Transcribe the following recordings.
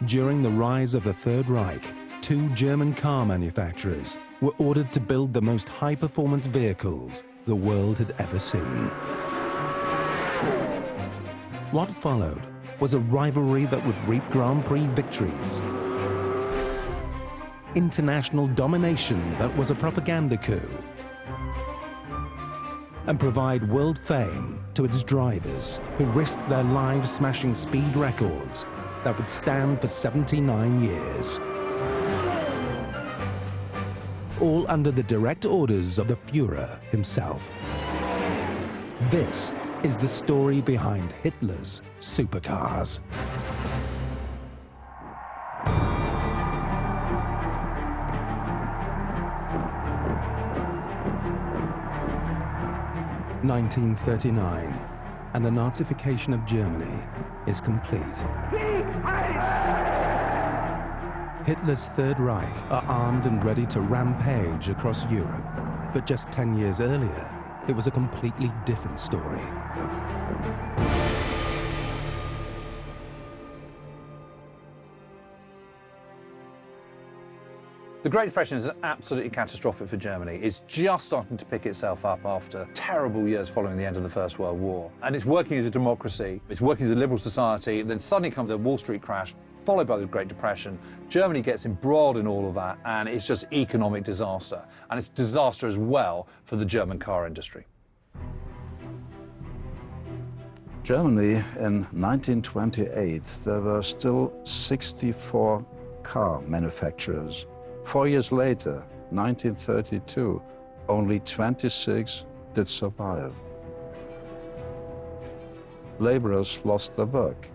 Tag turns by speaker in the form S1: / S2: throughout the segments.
S1: During the rise of the Third Reich, two German car manufacturers were ordered to build the most high-performance vehicles the world had ever seen. What followed was a rivalry that would reap Grand Prix victories, international domination that was a propaganda coup, and provide world fame to its drivers who risked their lives smashing speed records that would stand for 79 years. All under the direct orders of the Führer himself. This is the story behind Hitler's supercars. (1939), and the Nazification of Germany is complete. Hitler's Third Reich are armed and ready to rampage across Europe. But just 10 years earlier, it was a completely different story.
S2: The Great Depression is absolutely catastrophic for Germany. It's just starting to pick itself up after terrible years following the end of the First World War. And it's working as a democracy, it's working as a liberal society, then suddenly comes a Wall Street crash, followed by the Great Depression. Germany gets embroiled in all of that, and it's just economic disaster. And it's disaster as well for the German car industry.
S3: Germany in 1928, there were still 64 car manufacturers. 4 years later, 1932, only 26 did survive. Laborers lost their work.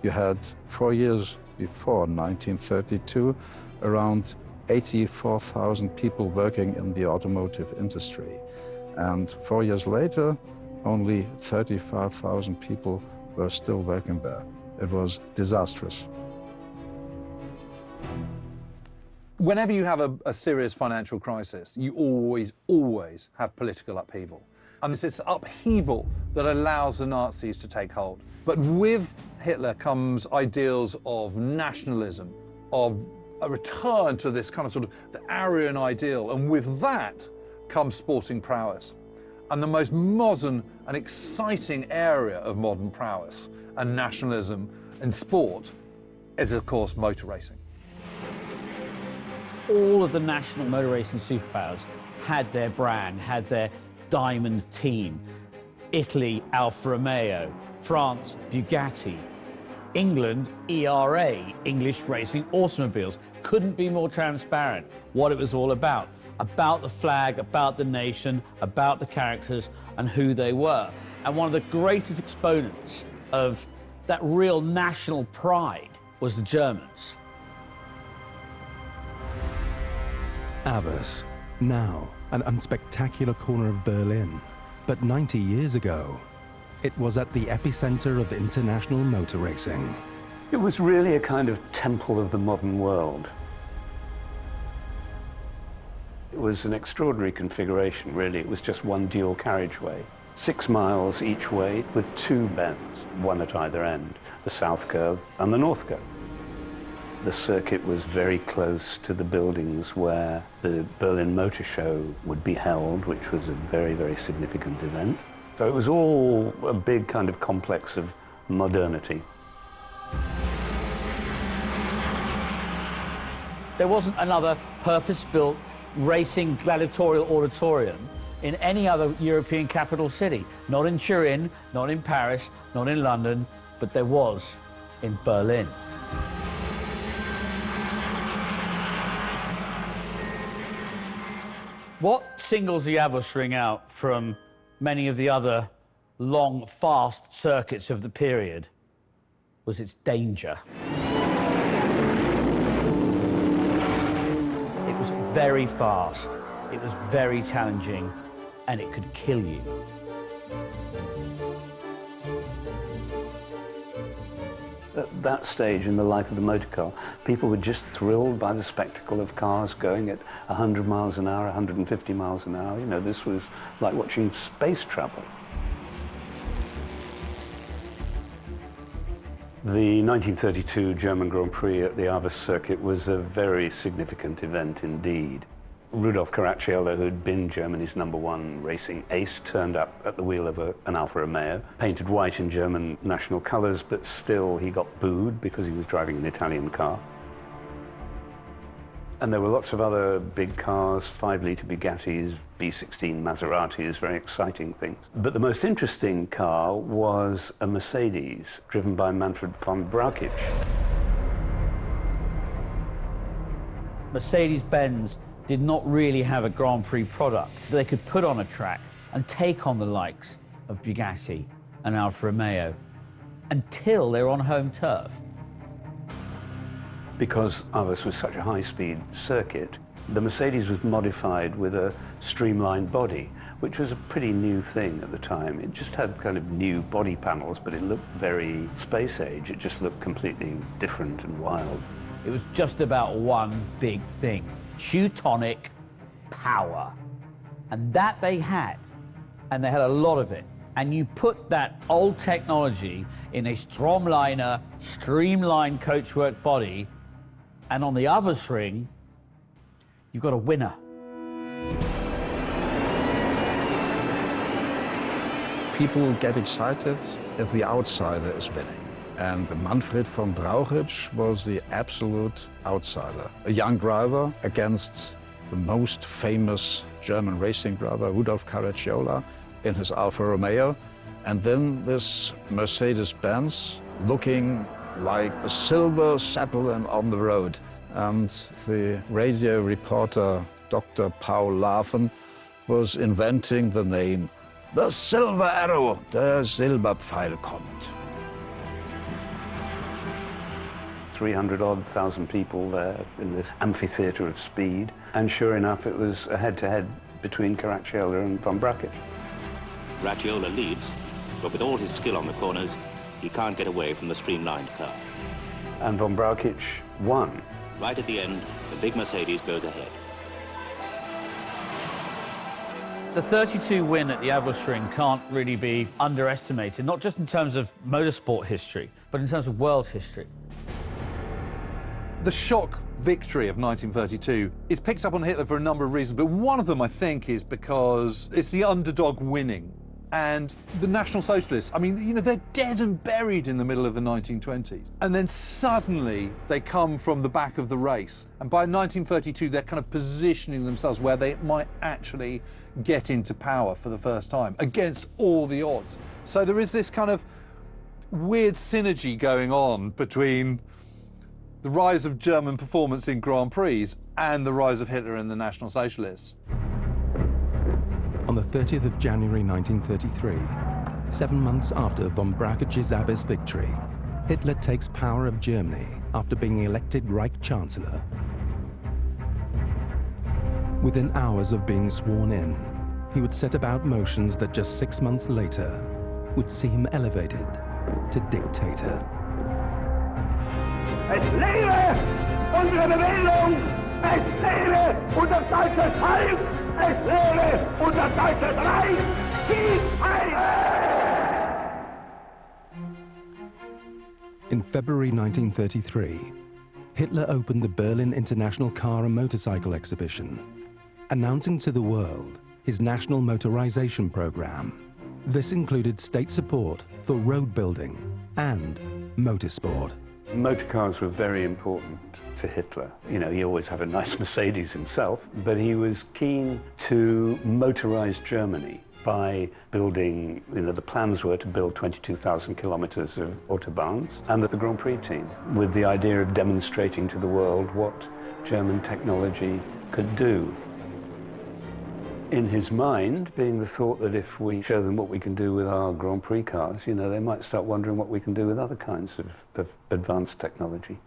S3: You had 4 years before 1932, around 84,000 people working in the automotive industry. And 4 years later, only 35,000 people were still working there. It was disastrous.
S2: Whenever you have a serious financial crisis, you always have political upheaval. And it's this upheaval that allows the Nazis to take hold. But with Hitler comes ideals of nationalism, of a return to this kind of sort of the Aryan ideal. And with that comes sporting prowess. And the most modern and exciting area of modern prowess and nationalism and sport is, of course, motor racing.
S4: All of the national motor racing superpowers had their brand, had their diamond team. Italy, Alfa Romeo. France, Bugatti. England, ERA, English Racing Automobiles. Couldn't be more transparent what it was all about the flag, about the nation, about the characters and who they were. And one of the greatest exponents of that real national pride was the Germans.
S1: Avers, now an unspectacular corner of Berlin. But 90 years ago, it was at the epicenter of international motor racing.
S5: It was really a kind of temple of the modern world. It was an extraordinary configuration, really. It was just one dual carriageway, 6 miles each way with 2 bends, one at either end, the south curve and the north curve. The circuit was very close to the buildings where the Berlin Motor Show would be held, which was a very, very significant event. So it was all a big kind of complex of modernity.
S4: There wasn't another purpose-built racing gladiatorial auditorium in any other European capital city. Not in Turin, not in Paris, not in London, but there was in Berlin. What singles the Avusring out from many of the other long, fast circuits of the period was its danger. It was very fast, it was very challenging, and it could kill you.
S5: At that stage in the life of the motor car, people were just thrilled by the spectacle of cars going at 100 miles an hour, 150 miles an hour. You know, this was like watching space travel. The 1932 German Grand Prix at the Aves circuit was a very significant event indeed. Rudolf Caracciola, who'd been Germany's #1 racing ace, turned up at the wheel of an Alfa Romeo, painted white in German national colours, but still he got booed because he was driving an Italian car. And there were lots of other big cars, 5-litre Bugattis, V16 Maseratis, very exciting things. But the most interesting car was a Mercedes, driven by Manfred von Brauchitsch.
S4: Mercedes-Benz did not really have a Grand Prix product that they could put on a track and take on the likes of Bugatti and Alfa Romeo until they were on home turf.
S5: Because Aves was such a high-speed circuit, the Mercedes was modified with a streamlined body, which was a pretty new thing at the time. It just had kind of new body panels, but it looked very space age. It just looked completely different and wild.
S4: It was just about one big thing: Teutonic power. And that they had, and they had a lot of it. And you put that old technology in a Stromliner, streamlined coachwork body, and on the other string, you've got a winner.
S3: People get excited if the outsider is winning. And Manfred von Brauchitsch was the absolute outsider. A young driver against the most famous German racing driver, Rudolf Caracciola, in his Alfa Romeo. And then this Mercedes-Benz looking like a silver Zeppelin on the road. And the radio reporter, Dr. Paul Laven, was inventing the name, the Silver Arrow, der Silberpfeil kommt.
S5: 300,000 people there in this amphitheatre of speed. And sure enough, it was a head-to-head between Caracciola and von Brauchitsch.
S6: Caracciola leads, but with all his skill on the corners, he can't get away from the streamlined car.
S5: And von Brauchitsch won.
S6: Right at the end, the big Mercedes goes ahead.
S4: The 32 win at the Aves Ring can't really be underestimated, not just in terms of motorsport history, but in terms of world history.
S2: The shock victory of 1932 is picked up on Hitler for a number of reasons, but one of them, I think, is because it's the underdog winning. And the National Socialists, I mean, you know, they're dead and buried in the middle of the 1920s. And then suddenly they come from the back of the race. And by 1932, they're kind of positioning themselves where they might actually get into power for the first time against all the odds. So there is this kind of weird synergy going on between the rise of German performance in Grand Prix and the rise of Hitler and the National Socialists.
S1: On the 30th of January 1933, 7 months after von Brauchitsch's Aves victory, Hitler takes power of Germany after being elected Reich Chancellor. Within hours of being sworn in, he would set about motions that just 6 months later would see him elevated to dictator.
S7: Es lebe unsere Bewegung! Es lebe unser deutsches Volk! Es lebe unser deutsches Reich! Sieg heil!
S1: In February 1933, Hitler opened the Berlin International Car and Motorcycle Exhibition, announcing to the world his national motorization program. This included state support for road building and motorsport.
S5: Motor cars were very important to Hitler. You know, he always had a nice Mercedes himself, but he was keen to motorize Germany by building, you know, the plans were to build 22,000 kilometers of autobahns and the Grand Prix team, with the idea of demonstrating to the world what German technology could do. In his mind, being the thought that if we show them what we can do with our Grand Prix cars, you know, they might start wondering what we can do with other kinds of advanced technology.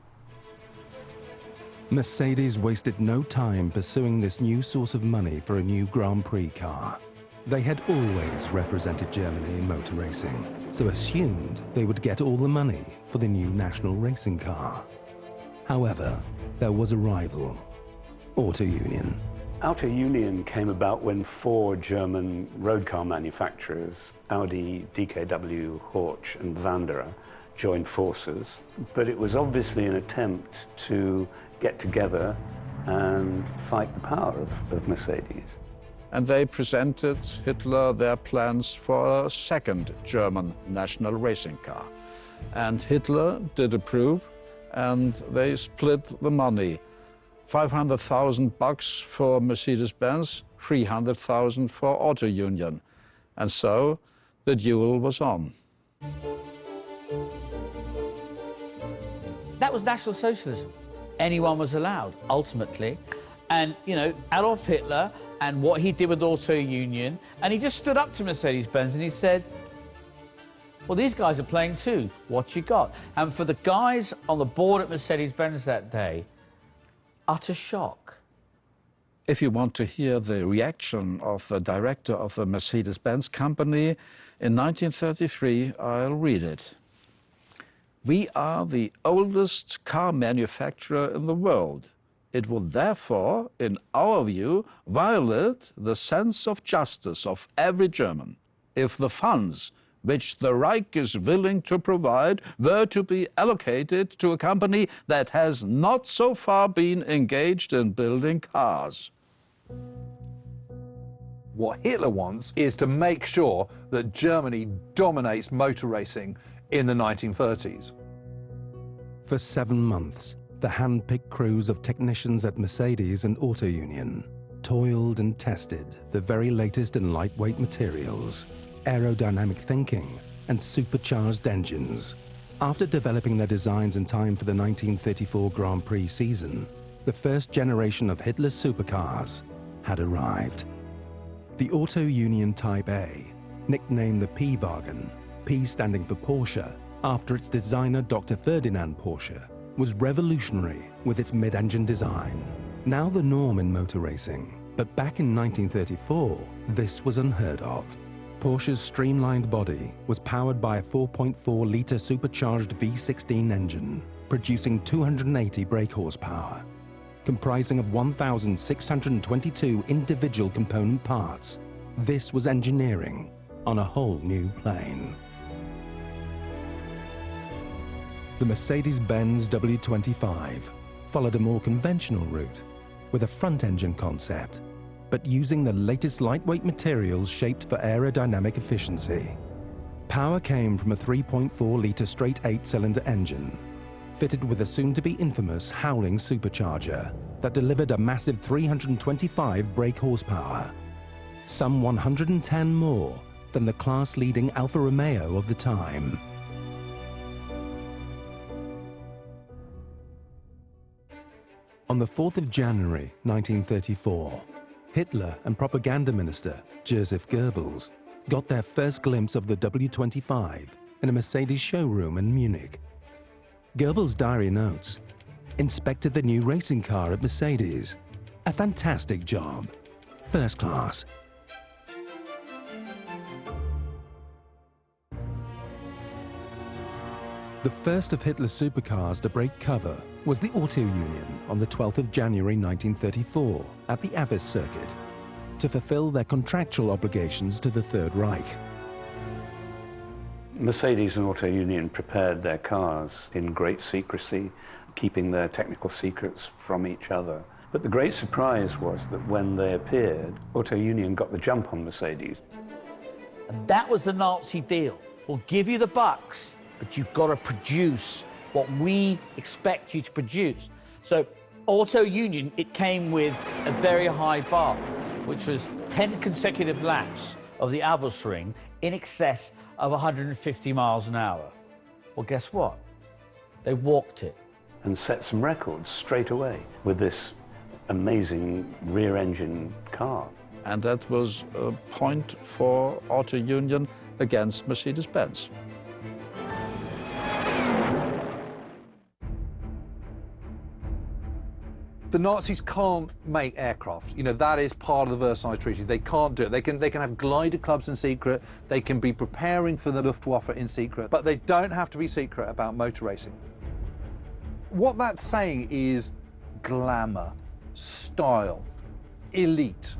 S1: Mercedes wasted no time pursuing this new source of money for a new Grand Prix car. They had always represented Germany in motor racing, so assumed they would get all the money for the new national racing car. However, there was a rival, Auto Union.
S5: Auto Union came about when 4 German road car manufacturers, Audi, DKW, Horch and Wanderer, joined forces, but it was obviously an attempt to get together and fight the power of Mercedes.
S3: And they presented Hitler their plans for a second German national racing car. And Hitler did approve, and they split the money. 500,000 bucks for Mercedes-Benz, 300,000 for Auto Union. And so the duel was on.
S4: That was National Socialism. Anyone was allowed, ultimately. And, you know, Adolf Hitler and what he did with Auto Union, and he just stood up to Mercedes-Benz and he said, well, these guys are playing too. What you got? And for the guys on the board at Mercedes-Benz that day, utter shock.
S3: If you want to hear the reaction of the director of the Mercedes-Benz company in 1933, I'll read it. We are the oldest car manufacturer in the world. It would therefore, in our view, violate the sense of justice of every German if the funds which the Reich is willing to provide were to be allocated to a company that has not so far been engaged in building cars.
S2: What Hitler wants is to make sure that Germany dominates motor racing in the 1930s.
S1: For 7 months, the hand-picked crews of technicians at Mercedes and Auto Union toiled and tested the very latest in lightweight materials, aerodynamic thinking, and supercharged engines. After developing their designs in time for the 1934 Grand Prix season, the first generation of Hitler's supercars had arrived. The Auto Union Type A, nicknamed the P-Wagen, P standing for Porsche, after its designer Dr. Ferdinand Porsche, was revolutionary with its mid-engine design. Now the norm in motor racing, but back in 1934, this was unheard of. Porsche's streamlined body was powered by a 4.4-litre supercharged V16 engine, producing 280 brake horsepower, comprising of 1,622 individual component parts. This was engineering on a whole new plane. The Mercedes-Benz W25 followed a more conventional route with a front-engine concept, but using the latest lightweight materials shaped for aerodynamic efficiency. Power came from a 3.4-litre straight 8-cylinder engine, fitted with a soon-to-be infamous howling supercharger that delivered a massive 325 brake horsepower, some 110 more than the class-leading Alfa Romeo of the time. On the 4th of January 1934, Hitler and propaganda minister Joseph Goebbels got their first glimpse of the W25 in a Mercedes showroom in Munich. Goebbels' diary notes, "Inspected the new racing car at Mercedes. A fantastic job. First class." The first of Hitler's supercars to break cover was the Auto Union on the 12th of January 1934 at the Avis circuit to fulfill their contractual obligations to the Third Reich.
S5: Mercedes and Auto Union prepared their cars in great secrecy, keeping their technical secrets from each other. But the great surprise was that when they appeared, Auto Union got the jump on Mercedes.
S4: And that was the Nazi deal. We'll give you the bucks, but you've got to produce what we expect you to produce. So Auto Union, it came with a very high bar, which was 10 consecutive laps of the Avelsring in excess of 150 miles an hour. Well, guess what? They walked it.
S5: And set some records straight away with this amazing rear-engine car.
S3: And that was a point for Auto Union against Mercedes-Benz.
S2: The Nazis can't make aircraft. You know, that is part of the Versailles Treaty. They can't do it. They can have glider clubs in secret. They can be preparing for the Luftwaffe in secret, but they don't have to be secret about motor racing. What that's saying is glamour, style, elite,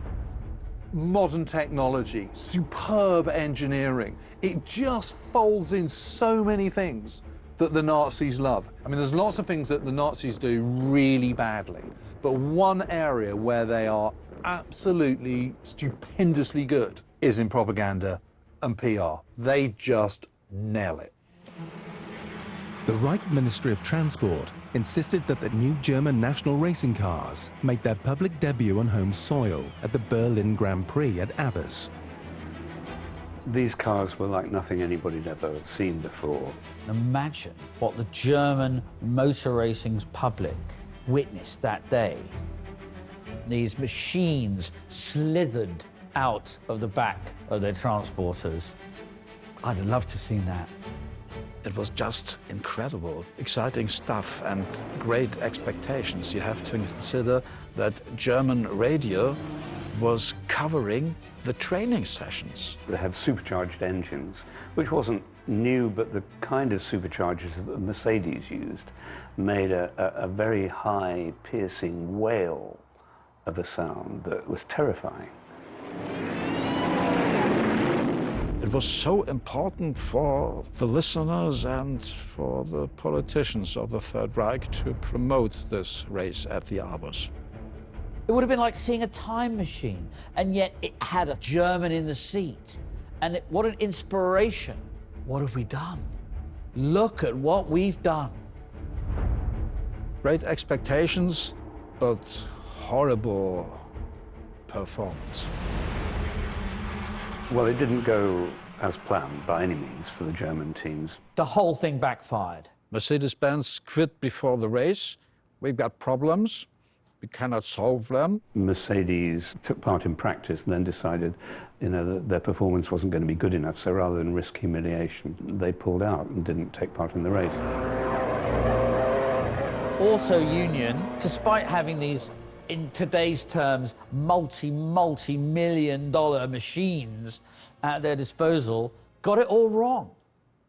S2: modern technology, superb engineering. It just folds in so many things that the Nazis love. I mean, there's lots of things that the Nazis do really badly, but one area where they are absolutely stupendously good is in propaganda and PR. They just nail it.
S1: The Reich Ministry of Transport insisted that the new German national racing cars made their public debut on home soil at the Berlin Grand Prix at Avers.
S5: These cars were like nothing anybody'd ever seen before.
S4: Imagine what the German motor racing's public witnessed that day. These machines slithered out of the back of their transporters. I'd have loved to have seen that.
S3: It was just incredible, exciting stuff and great expectations. You have to consider that German radio was covering the training sessions.
S5: They had supercharged engines, which wasn't new, but the kind of superchargers that the Mercedes used made a very high, piercing wail of a sound that was terrifying.
S3: It was so important for the listeners and for the politicians of the Third Reich to promote this race at the Avers.
S4: It would have been like seeing a time machine, and yet it had a German in the seat. And what an inspiration. What have we done? Look at what we've done.
S3: Great expectations, but horrible performance.
S5: Well, it didn't go as planned by any means for the German teams.
S4: The whole thing backfired.
S3: Mercedes-Benz quit before the race. We've got problems. We cannot solve them.
S5: Mercedes took part in practice and then decided, that their performance wasn't going to be good enough, so rather than risk humiliation, they pulled out and didn't take part in the race.
S4: Auto Union, despite having these, in today's terms, multi-million-dollar machines at their disposal, got it all wrong.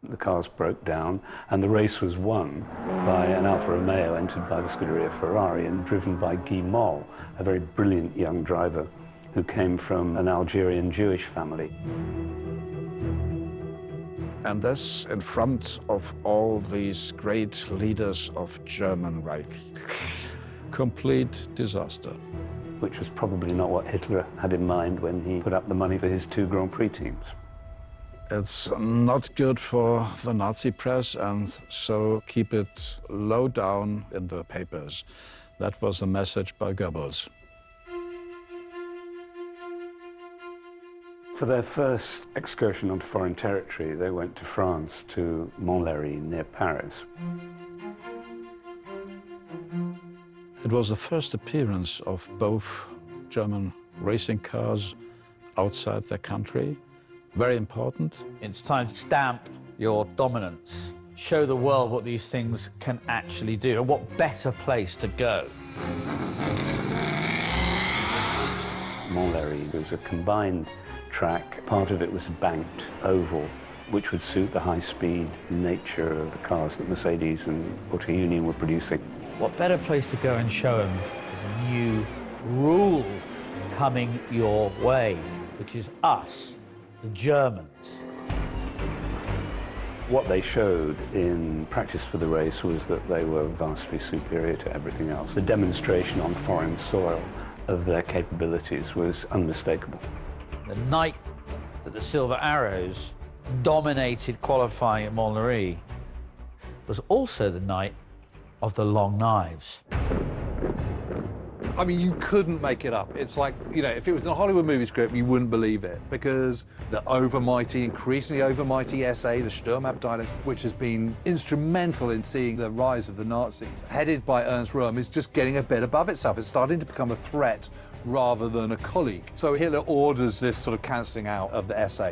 S5: The cars broke down, and the race was won by an Alfa Romeo entered by the Scuderia Ferrari and driven by Guy Moll, a very brilliant young driver who came from an Algerian Jewish family.
S3: And this in front of all these great leaders of German Reich. Complete disaster.
S5: Which was probably not what Hitler had in mind when he put up the money for his 2 Grand Prix teams.
S3: It's not good for the Nazi press, and so keep it low down in the papers. That was the message by Goebbels.
S5: For their first excursion onto foreign territory, they went to France, to Montlhéry, near Paris.
S3: It was the first appearance of both German racing cars outside their country. Very important.
S4: It's time to stamp your dominance. Show the world what these things can actually do, and what better place to go.
S5: Montlhéry was a combined track. Part of it was banked oval, which would suit the high-speed nature of the cars that Mercedes and Auto Union were producing.
S4: What better place to go and show them is a new rule coming your way, which is us, the Germans.
S5: What they showed in practice for the race was that they were vastly superior to everything else. The demonstration on foreign soil of their capabilities was unmistakable.
S4: The night that the Silver Arrows dominated qualifying at Montlhéry was also the night of the long knives.
S2: I mean, you couldn't make it up. It's like, if it was in a Hollywood movie script, you wouldn't believe it, because the increasingly overmighty SA, the Sturmabteilung, which has been instrumental in seeing the rise of the Nazis, headed by Ernst Röhm, is just getting a bit above itself. It's starting to become a threat rather than a colleague. So Hitler orders this sort of cancelling out of the SA.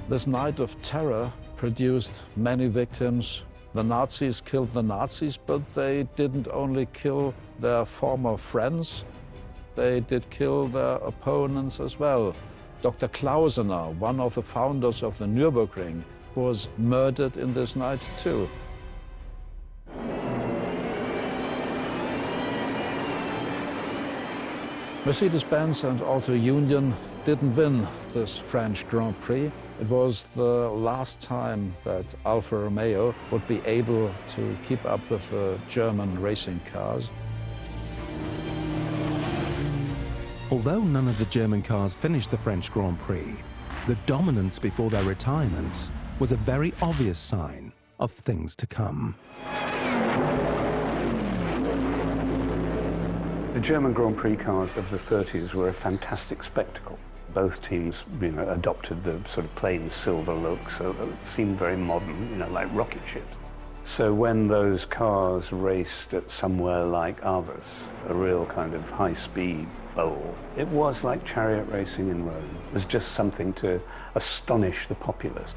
S3: This night of terror produced many victims. The Nazis killed the Nazis, but they didn't only kill their former friends, they did kill their opponents as well. Dr. Klausener, one of the founders of the Nürburgring, was murdered in this night too. Mercedes-Benz and Auto Union didn't win this French Grand Prix. It was the last time that Alfa Romeo would be able to keep up with the German racing cars.
S1: Although none of the German cars finished the French Grand Prix, the dominance before their retirements was a very obvious sign of things to come.
S5: The German Grand Prix cars of the 30s were a fantastic spectacle. Both teams, adopted the sort of plain silver look, so it seemed very modern, like rocket ships. So when those cars raced at somewhere like Aarhus, a real kind of high-speed bowl, it was like chariot racing in Rome. It was just something to astonish the populace.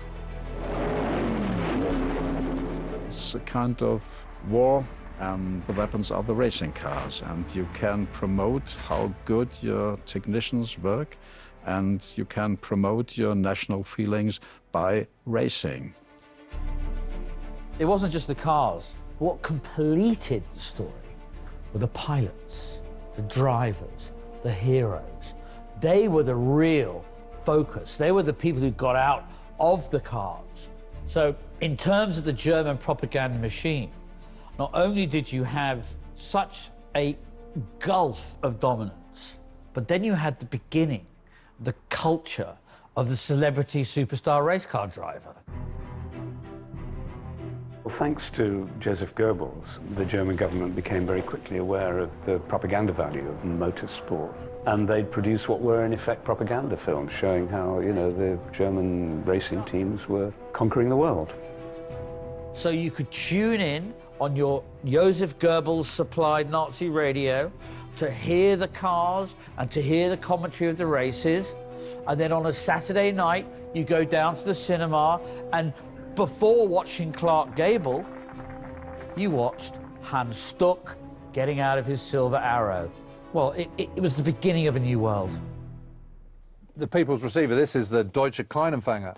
S3: It's a kind of war, and the weapons are the racing cars, and you can promote how good your technicians work, and you can promote your national feelings by racing.
S4: It wasn't just the cars. What completed the story were the pilots, the drivers, the heroes. They were the real focus. They were the people who got out of the cars. So in terms of the German propaganda machine, not only did you have such a gulf of dominance, but then you had the beginning, the culture of the celebrity superstar race car driver.
S5: Well, thanks to Joseph Goebbels, the German government became very quickly aware of the propaganda value of motorsport. And they'd produce what were, in effect, propaganda films showing how, the German racing teams were conquering the world.
S4: So you could tune in on your Joseph Goebbels supplied Nazi radio to hear the cars and to hear the commentary of the races. And then on a Saturday night, you go down to the cinema, and before watching Clark Gable, you watched Hans Stuck getting out of his Silver Arrow. Well, it was the beginning of a new world.
S2: The people's receiver, this is the Deutsche Kleinempfänger.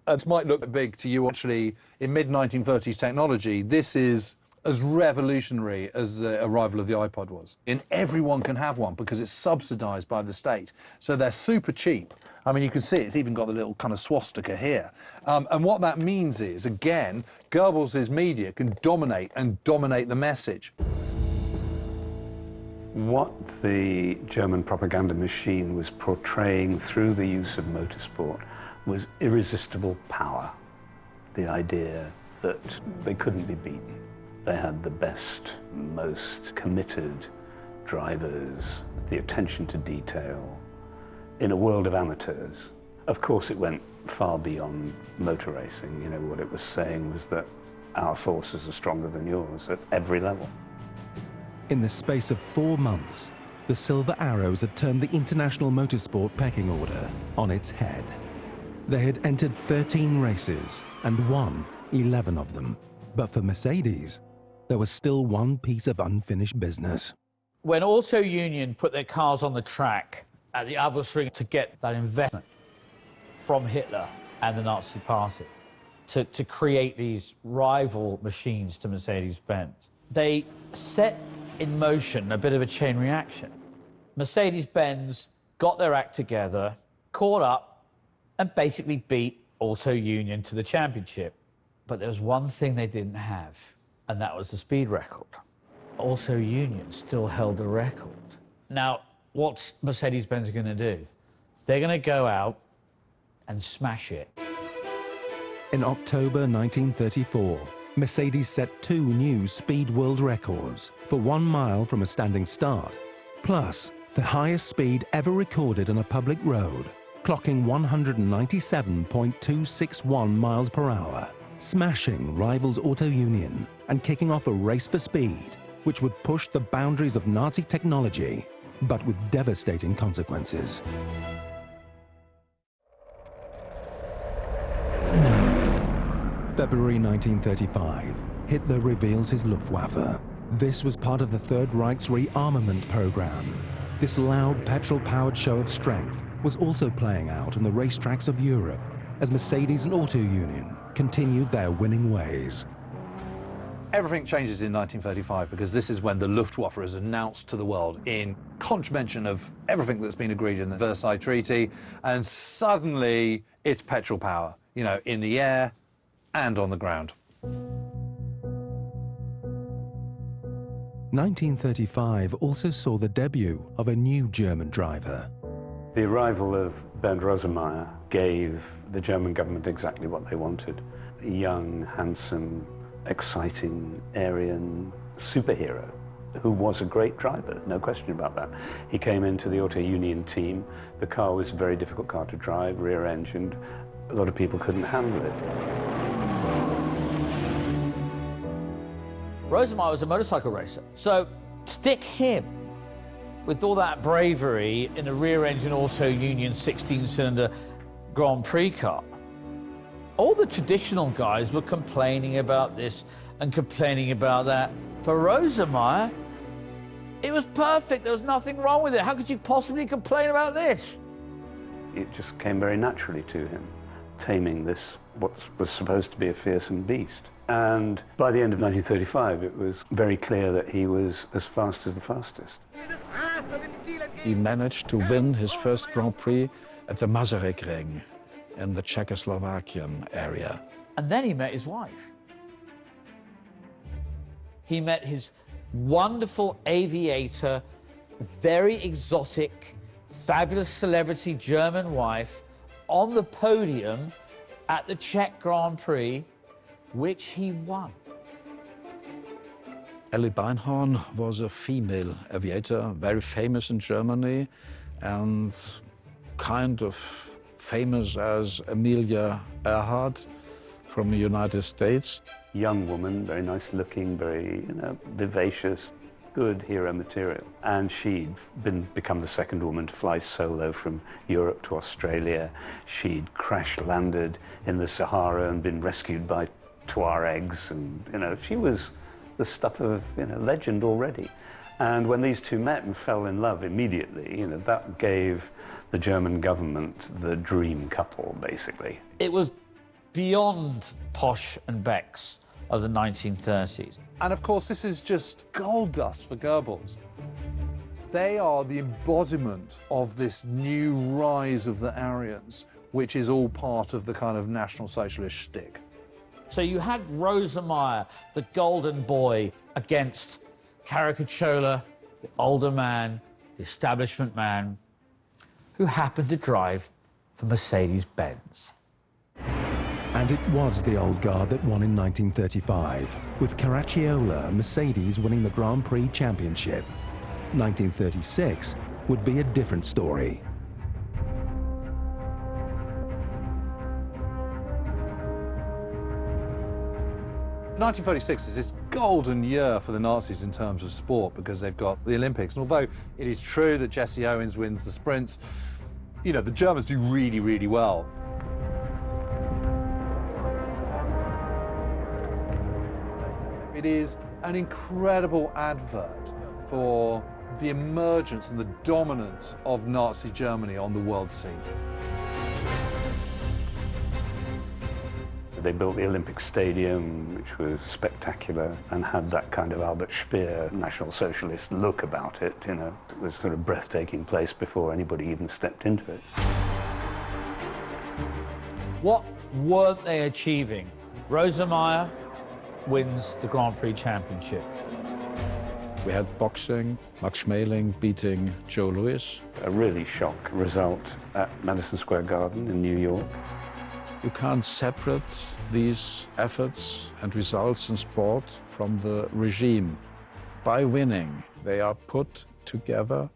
S2: It might look big to you, actually, in mid-1930s technology. This is as revolutionary as the arrival of the iPod was. And everyone can have one because it's subsidized by the state. So they're super cheap. I mean, you can see it's even got the little kind of swastika here. And what that means is, again, Goebbels' media can dominate the message.
S5: What the German propaganda machine was portraying through the use of motorsport was irresistible power. The idea that they couldn't be beaten. They had the best, most committed drivers, the attention to detail, in a world of amateurs. Of course, it went far beyond motor racing. What it was saying was that our forces are stronger than yours at every level.
S1: In the space of 4 months, the Silver Arrows had turned the international motorsport pecking order on its head. They had entered 13 races and won 11 of them. But for Mercedes, there was still one piece of unfinished business.
S4: When Auto Union put their cars on the track at the Aarhus to get that investment from Hitler and the Nazi Party to create these rival machines to Mercedes-Benz, they set in motion a bit of a chain reaction. Mercedes-Benz got their act together, caught up, and basically beat Auto Union to the championship. But there was one thing they didn't have, and that was the speed record. Auto Union still held the record. Now, what's Mercedes-Benz going to do? They're going to go out and smash it.
S1: In October 1934, Mercedes set 2 new speed world records for 1 mile from a standing start, plus the highest speed ever recorded on a public road, clocking 197.261 miles per hour, smashing rivals Auto Union and kicking off a race for speed, which would push the boundaries of Nazi technology, but with devastating consequences. February 1935, Hitler reveals his Luftwaffe. This was part of the Third Reich's rearmament program. This loud petrol-powered show of strength was also playing out on the racetracks of Europe as Mercedes and Auto Union continued their winning ways.
S2: Everything changes in 1935 because this is when the Luftwaffe is announced to the world in contravention of everything that's been agreed in the Versailles Treaty, and suddenly it's petrol power, you know, in the air and on the ground.
S1: 1935 also saw the debut of a new German driver.
S5: The arrival of Bernd Rosemeyer gave the German government exactly what they wanted. A young, handsome, exciting Aryan superhero who was a great driver, no question about that. He came into the Auto Union team. The car was a very difficult car to drive, rear-engined. A lot of people couldn't handle it.
S4: Rosemeyer was a motorcycle racer, so stick him with all that bravery in a rear-engine Auto Union 16-cylinder Grand Prix car. All the traditional guys were complaining about this and complaining about that. For Rosemeyer, it was perfect. There was nothing wrong with it. How could you possibly complain about this?
S5: It just came very naturally to him, taming this, what was supposed to be a fearsome beast. And by the end of 1935, it was very clear that he was as fast as the fastest.
S3: He managed to win his first Grand Prix at the Masaryk Ring in the Czechoslovakian area.
S4: And then he met his wife. He met his wonderful aviator, very exotic, fabulous celebrity German wife on the podium at the Czech Grand Prix, which he won.
S3: Ellie Beinhorn was a female aviator, very famous in Germany, and kind of famous as Amelia Earhart from the United States.
S5: Young woman, very nice looking, very, vivacious, good hero material. And she'd become the second woman to fly solo from Europe to Australia. She'd crash-landed in the Sahara and been rescued by Tuaregs, and, she was the stuff of, legend already. And when these two met and fell in love immediately, that gave the German government the dream couple, basically.
S4: It was beyond Posh and Becks of the 1930s.
S2: And of course, this is just gold dust for Goebbels. They are the embodiment of this new rise of the Aryans, which is all part of the kind of National Socialist shtick.
S4: So you had Rosemeyer, the golden boy, against Caracciola, the older man, the establishment man, who happened to drive for Mercedes-Benz.
S1: And it was the old guard that won in 1935, with Caracciola and Mercedes winning the Grand Prix Championship. 1936 would be a different story.
S2: '1936 is this golden year for the Nazis in terms of sport because they've got the Olympics. And although it is true that Jesse Owens wins the sprints, the Germans do really, really well. It is an incredible advert for the emergence and the dominance of Nazi Germany on the world scene.
S5: They built the Olympic Stadium, which was spectacular and had that kind of Albert Speer National Socialist look about it, It was sort of breathtaking place before anybody even stepped into it.
S4: What weren't they achieving? Rosemeyer wins the Grand Prix Championship.
S3: We had boxing, Max Schmeling beating Joe Louis.
S5: A really shock result at Madison Square Garden in New York.
S3: You can't separate these efforts and results in sport from the regime. By winning, they are put together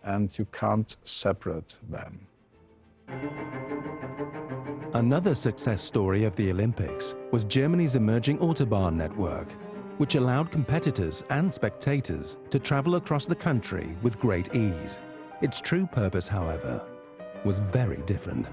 S3: and you can't separate them.
S1: Another success story of the Olympics was Germany's emerging Autobahn network, which allowed competitors and spectators to travel across the country with great ease. Its true purpose, however, was very different.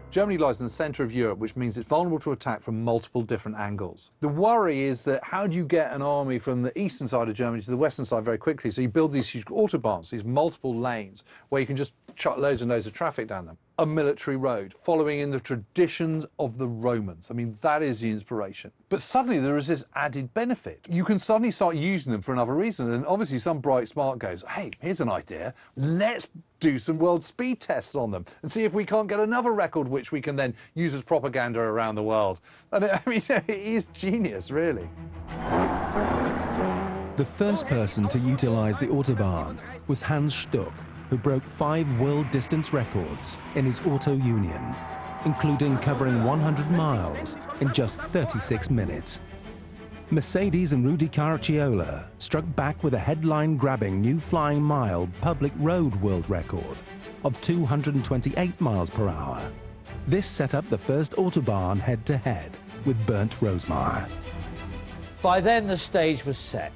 S2: Germany lies in the centre of Europe, which means it's vulnerable to attack from multiple different angles. The worry is that how do you get an army from the eastern side of Germany to the western side very quickly? So you build these huge autobahns, these multiple lanes, where you can just chuck loads and loads of traffic down them. a military road, following in the traditions of the Romans. I mean, that is the inspiration. But suddenly there is this added benefit. You can suddenly start using them for another reason. And obviously some bright smart goes, hey, here's an idea. Let's do some world speed tests on them and see if we can't get another record which we can then use as propaganda around the world. And I mean, it is genius, really.
S1: The first person to utilize the Autobahn was Hans Stuck, who broke 5 world distance records in his Auto Union, including covering 100 miles in just 36 minutes. Mercedes and Rudi Caracciola struck back with a headline-grabbing new flying mile public road world record of 228 miles per hour. This set up the first Autobahn head-to-head with Bernd Rosemeyer.
S4: By then, the stage was set.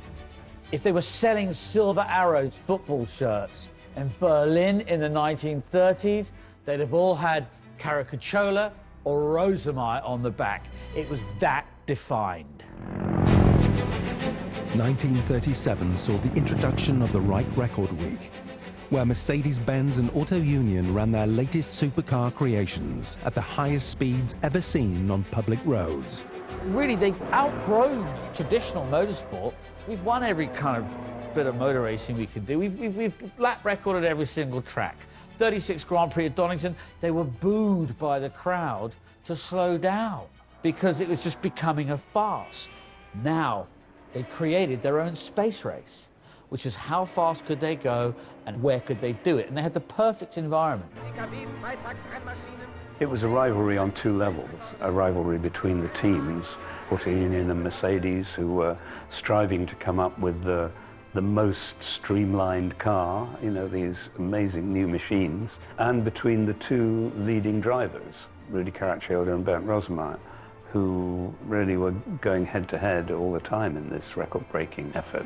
S4: If they were selling Silver Arrows football shirts in Berlin in the 1930s, they'd have all had Caracciola or Rosemeyer on the back. It was that defined.
S1: 1937 saw the introduction of the Reich Record Week, where Mercedes-Benz and Auto Union ran their latest supercar creations at the highest speeds ever seen on public roads.
S4: Really, they've outgrown traditional motorsport. We've won every kind of bit of motor racing we could do. We've lap recorded every single track. 36 Grand Prix at Donington, they were booed by the crowd to slow down because it was just becoming a farce. Now, they created their own space race, which is how fast could they go and where could they do it. And they had the perfect environment.
S5: It was a rivalry on 2 levels, a rivalry between the teams, Auto Union and Mercedes, who were striving to come up with the most streamlined car, you know, these amazing new machines, and between the 2 leading drivers, Rudi Caracciola and Bernd Rosemeyer, who really were going head-to-head all the time in this record-breaking effort.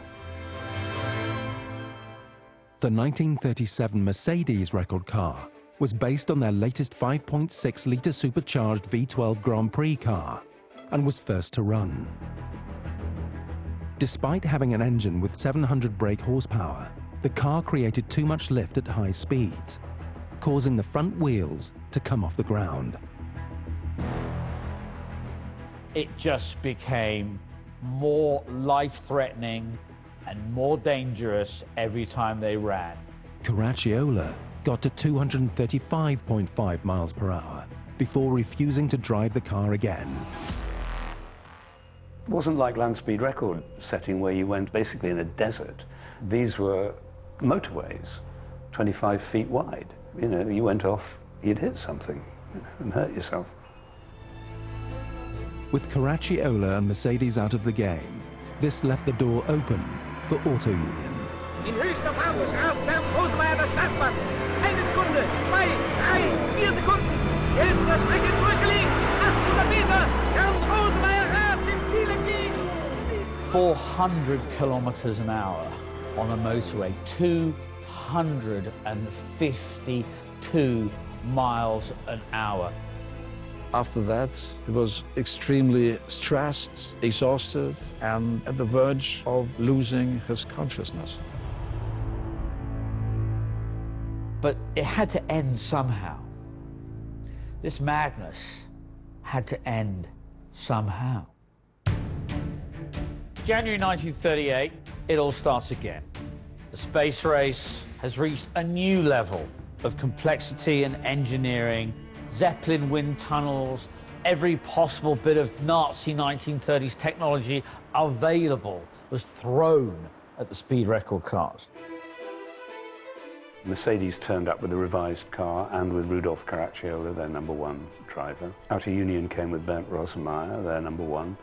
S1: The 1937 Mercedes record car was based on their latest 5.6-litre supercharged V12 Grand Prix car and was first to run. Despite having an engine with 700 brake horsepower, the car created too much lift at high speeds, causing the front wheels to come off the ground.
S4: It just became more life-threatening and more dangerous every time they ran.
S1: Caracciola got to 235.5 miles per hour before refusing to drive the car again.
S5: It wasn't like land speed record setting where you went basically in a desert. These were motorways, 25 feet wide. You know, you went off, you'd hit something, you know, and hurt yourself.
S1: With Caracciola and Mercedes out of the game, this left the door open for Auto Union.
S7: In höchster Fahrt schraubt Bernd Rosemeyer das Startband. 1 Sekunde, 2, 3, 4 Sekunden. Hälfte der Strecke zurückgelegt. 800 Meter. Bernd Rosemeyer rast dem Ziel entgegen.
S4: 400 kilometers an hour on a motorway, 252 miles an hour.
S3: After that, he was extremely stressed, exhausted, and at the verge of losing his consciousness.
S4: But it had to end somehow. This madness had to end somehow. January 1938, it all starts again. The space race has reached a new level of complexity and engineering. Zeppelin wind tunnels, every possible bit of Nazi 1930s technology available was thrown at the speed record cars.
S5: Mercedes turned up with a revised car and with Rudolf Caracciola, their #1 driver. Auto Union came with Bernd Rosemeyer, their #1,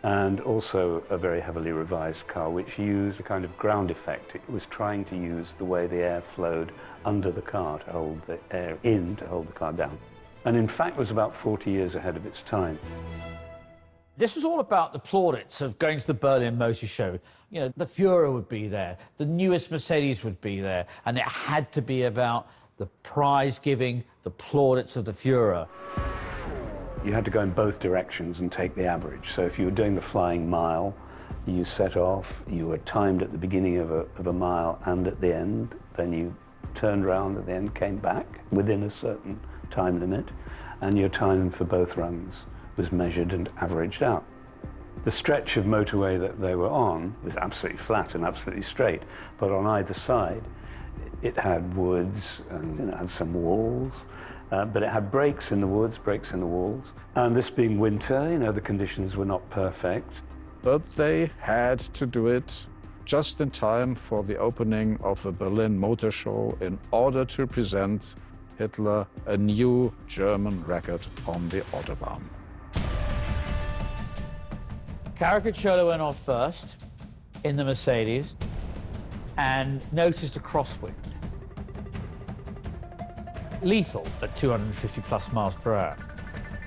S5: and also a very heavily revised car which used a kind of ground effect. It was trying to use the way the air flowed under the car to hold the air in, to hold the car down. And in fact was about 40 years ahead of its time.
S4: This was all about the plaudits of going to the Berlin Motor Show. You know, the Führer would be there, the newest Mercedes would be there, and it had to be about the prize-giving, the plaudits of the Führer.
S5: You had to go in both directions and take the average. So if you were doing the flying mile, you set off, you were timed at the beginning of a mile and at the end, then you turned around at the end, came back within a certain time limit, and your time for both runs was measured and averaged out. The stretch of motorway that they were on was absolutely flat and absolutely straight, but on either side it had woods and had some walls, but it had breaks in the woods, breaks in the walls. And this being winter, the conditions were not perfect.
S3: But they had to do it just in time for the opening of the Berlin Motor Show in order to present Hitler a new German record on the Autobahn.
S4: Caracciola went off first in the Mercedes and noticed a crosswind. Lethal at 250 plus miles per hour.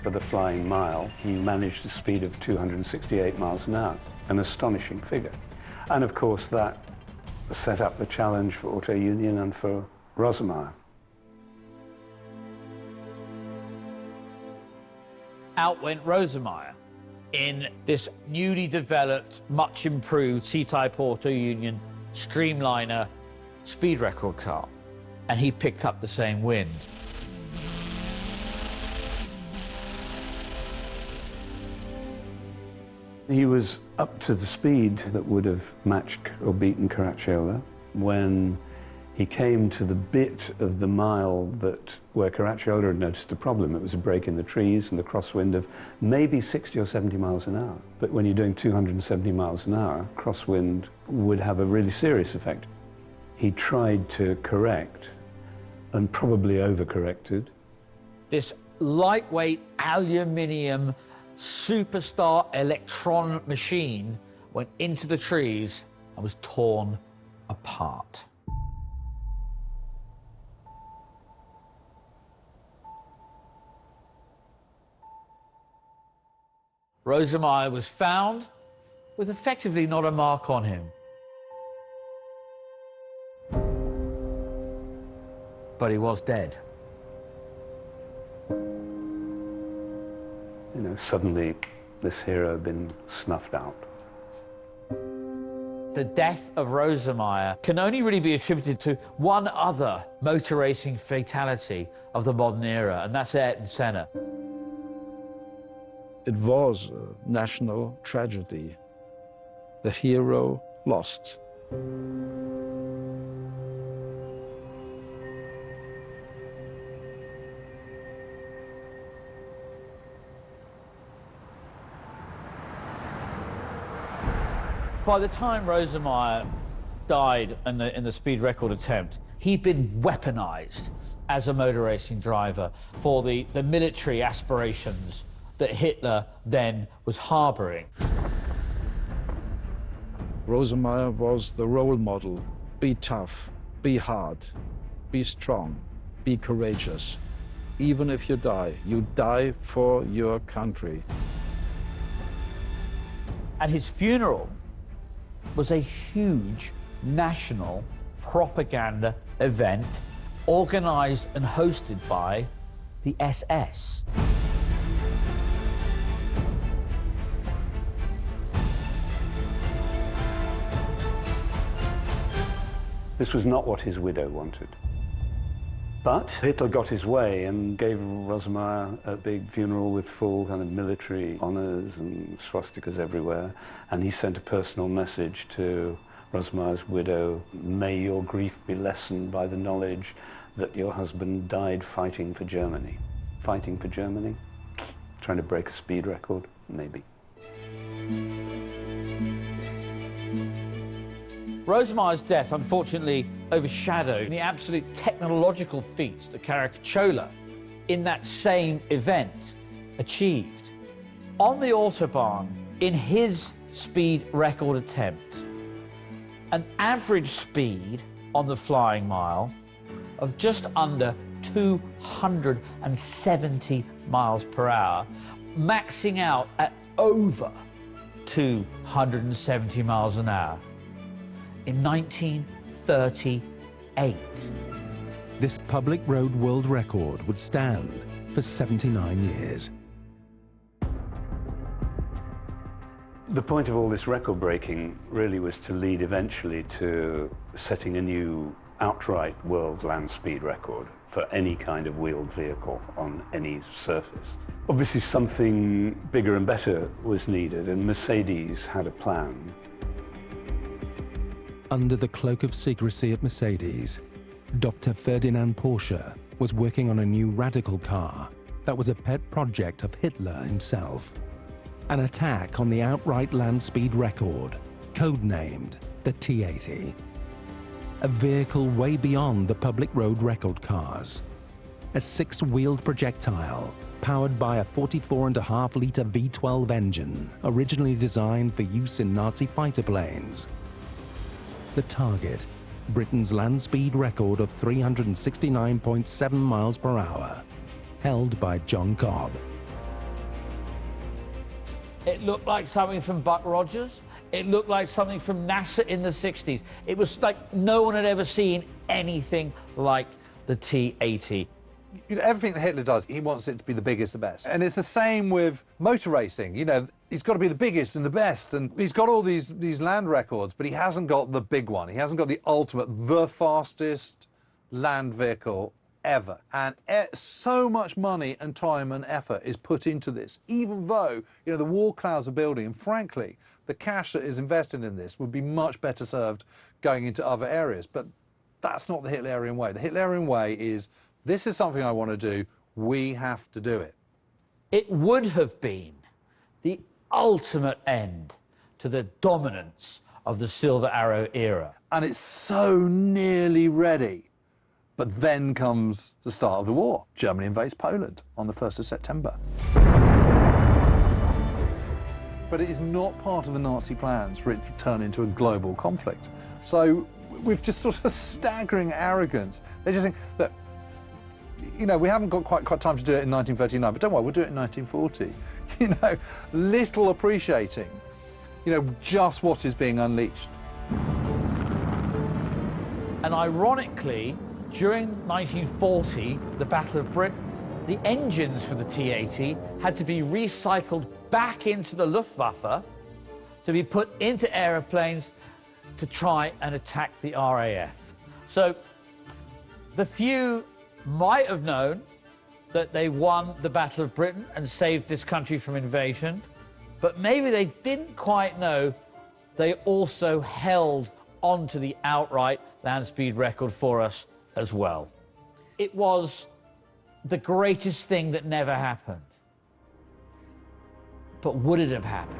S5: For the flying mile, he managed a speed of 268 miles an hour, an astonishing figure. And of course that set up the challenge for Auto Union and for Rosemeyer.
S4: Out went Rosemeyer in this newly developed, much improved C-Type Auto Union Streamliner speed record car, and he picked up the same wind.
S5: He was up to the speed that would have matched or beaten Caracciola when he came to the bit of the mile where Caracciola had noticed a problem. It was a break in the trees and the crosswind of maybe 60 or 70 miles an hour. But when you're doing 270 miles an hour, crosswind would have a really serious effect. He tried to correct and probably overcorrected.
S4: This lightweight aluminium superstar electron machine went into the trees and was torn apart. Rosemeyer was found with effectively not a mark on him. But he was dead.
S5: Suddenly this hero had been snuffed out.
S4: The death of Rosemeyer can only really be attributed to one other motor racing fatality of the modern era, and that's Ayrton Senna.
S3: It was a national tragedy. The hero lost.
S4: By the time Rosemeyer died in the speed record attempt, he'd been weaponized as a motor racing driver for the military aspirations that Hitler then was harboring.
S3: Rosemeyer was the role model. Be tough, be hard, be strong, be courageous. Even if you die for your country.
S4: And his funeral was a huge national propaganda event organized and hosted by the SS.
S5: This was not what his widow wanted. But Hitler got his way and gave Rosemeyer a big funeral with full kind of military honors and swastikas everywhere. And he sent a personal message to Rosemeyer's widow: may your grief be lessened by the knowledge that your husband died fighting for Germany. Fighting for Germany? Trying to break a speed record? Maybe.
S4: Rosemeyer's death, unfortunately, overshadowed the absolute technological feats that Caracciola, in that same event, achieved. On the Autobahn, in his speed record attempt, an average speed on the flying mile of just under 270 miles per hour, maxing out at over 270 miles an hour. In 1938.
S1: This public road world record would stand for 79 years.
S5: The point of all this record breaking really was to lead eventually to setting a new outright world land speed record. for any kind of wheeled vehicle on any surface. Obviously something bigger and better was needed, and Mercedes had a plan.
S1: Under the cloak of secrecy at Mercedes, Dr. Ferdinand Porsche was working on a new radical car that was a pet project of Hitler himself. An attack on the outright land speed record, codenamed the T80. A vehicle way beyond the public road record cars. A six-wheeled projectile powered by a 44.5-litre V12 engine, originally designed for use in Nazi fighter planes. The target, Britain's land speed record of 369.7 miles per hour, held by John Cobb.
S4: It looked like something from Buck Rogers. It looked like something from NASA in the 60s. It was like no one had ever seen anything like the T80.
S2: You know, everything that Hitler does, he wants it to be the biggest, the best. And it's the same with motor racing. You know, he's got to be the biggest and the best. And he's got all these land records, but he hasn't got the big one. He hasn't got the ultimate, the fastest land vehicle ever. And so much money and time and effort is put into this, even though, you know, the war clouds are building. And frankly, the cash that is invested in this would be much better served going into other areas. But that's not the Hitlerian way. The Hitlerian way is, this is something I want to do, we have to do it.
S4: It would have been the ultimate end to the dominance of the Silver Arrow era.
S2: And it's so nearly ready. But then comes the start of the war. Germany invades Poland on the 1st of September. But it is not part of the Nazi plans for it to turn into a global conflict. So we've just sort of staggering arrogance. They just think that, you know, we haven't got quite time to do it in 1939, but don't worry, we'll do it in 1940. You know, little appreciating, you know, just what is being unleashed.
S4: And ironically, during 1940, the Battle of Britain, the engines for the T-80 had to be recycled back into the Luftwaffe to be put into aeroplanes to try and attack the RAF. So the few might have known that they won the Battle of Britain and saved this country from invasion, but maybe they didn't quite know they also held onto the outright land speed record for us as well. It was the greatest thing that never happened. But would it have happened?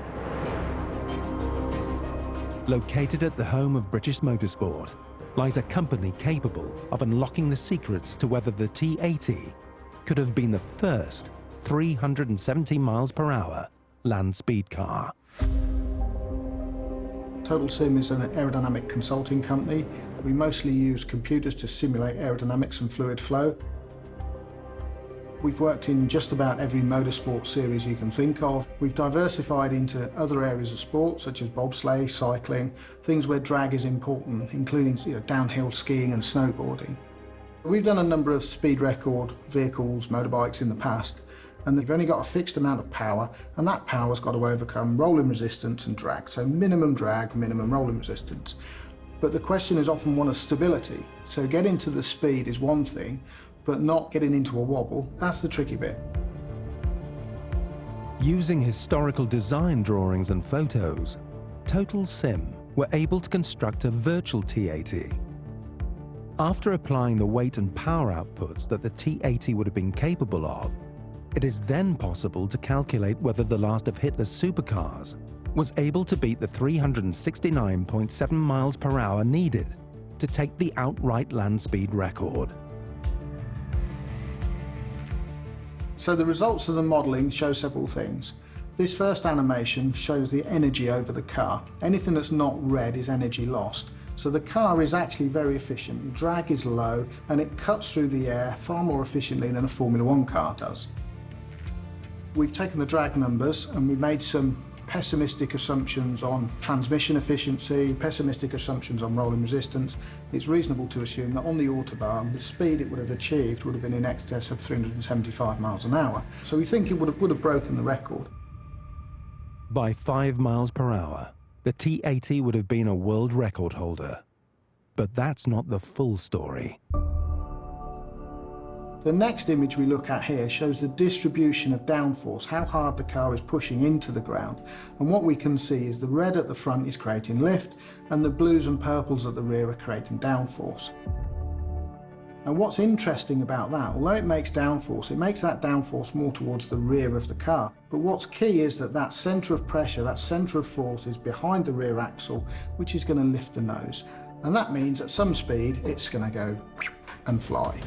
S1: Located at the home of British motorsport lies a company capable of unlocking the secrets to whether the T80 could have been the first 370 miles per hour land speed car.
S8: Total Sim is an aerodynamic consulting company. We mostly use computers to simulate aerodynamics and fluid flow. We've worked in just about every motorsport series you can think of. We've diversified into other areas of sport, such as bobsleigh, cycling, things where drag is important, including downhill skiing and snowboarding. We've done a number of speed record vehicles, motorbikes in the past, and they've only got a fixed amount of power, and that power's got to overcome rolling resistance and drag. So minimum drag, minimum rolling resistance. But the question is often one of stability. So getting to the speed is one thing, but not getting into a wobble, that's the tricky bit.
S1: Using historical design drawings and photos, Total Sim were able to construct a virtual T80. After applying the weight and power outputs that the T80 would have been capable of, it is then possible to calculate whether the last of Hitler's supercars was able to beat the 369.7 miles per hour needed to take the outright land speed record.
S8: So the results of the modelling show several things. This first animation shows the energy over the car. Anything that's not red is energy lost. So the car is actually very efficient. The drag is low and it cuts through the air far more efficiently than a Formula One car does. We've taken the drag numbers and we've made some pessimistic assumptions on transmission efficiency, pessimistic assumptions on rolling resistance. It's reasonable to assume that on the Autobahn, the speed it would have achieved would have been in excess of 375 miles an hour. So we think it would have broken the record.
S1: By 5 miles per hour, the T80 would have been a world record holder. But that's not the full story.
S8: The next image we look at here shows the distribution of downforce, how hard the car is pushing into the ground. And what we can see is the red at the front is creating lift, and the blues and purples at the rear are creating downforce. And what's interesting about that, although it makes downforce, it makes that downforce more towards the rear of the car. But what's key is that that centre of pressure, that centre of force is behind the rear axle, which is going to lift the nose. And that means at some speed, it's going to go and fly.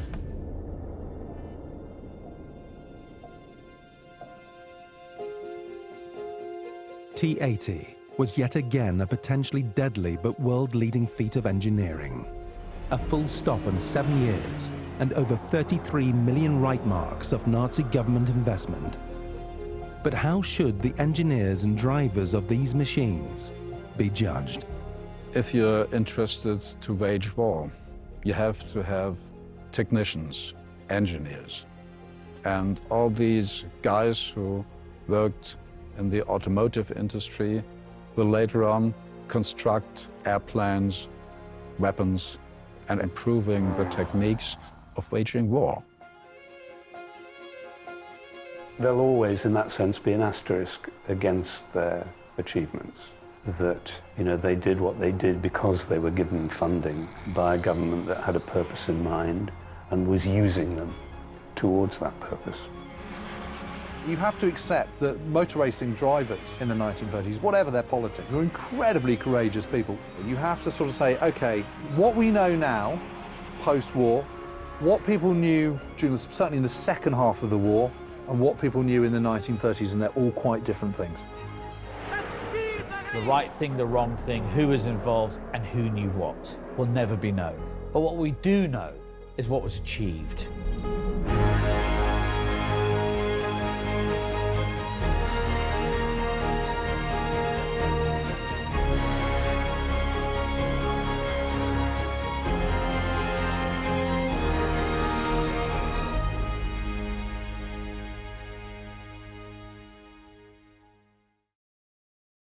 S1: T80 was yet again a potentially deadly but world-leading feat of engineering. A full stop in 7 years and over 33 million right marks of Nazi government investment. But how should the engineers and drivers of these machines be judged?
S3: If you're interested to wage war, you have to have technicians, engineers. And all these guys who worked in the automotive industry will later on construct airplanes, weapons, and improving the techniques of waging war.
S5: There'll always, in that sense, be an asterisk against their achievements. That, you know, they did what they did because they were given funding by a government that had a purpose in mind and was using them towards that purpose.
S2: You have to accept that motor racing drivers in the 1930s, whatever their politics, were incredibly courageous people. You have to sort of say, okay, what we know now, post-war, what people knew during certainly in the second half of the war, and what people knew in the 1930s, and they're all quite different things.
S4: The right thing, the wrong thing, who was involved and who knew what will never be known. But what we do know is what was achieved.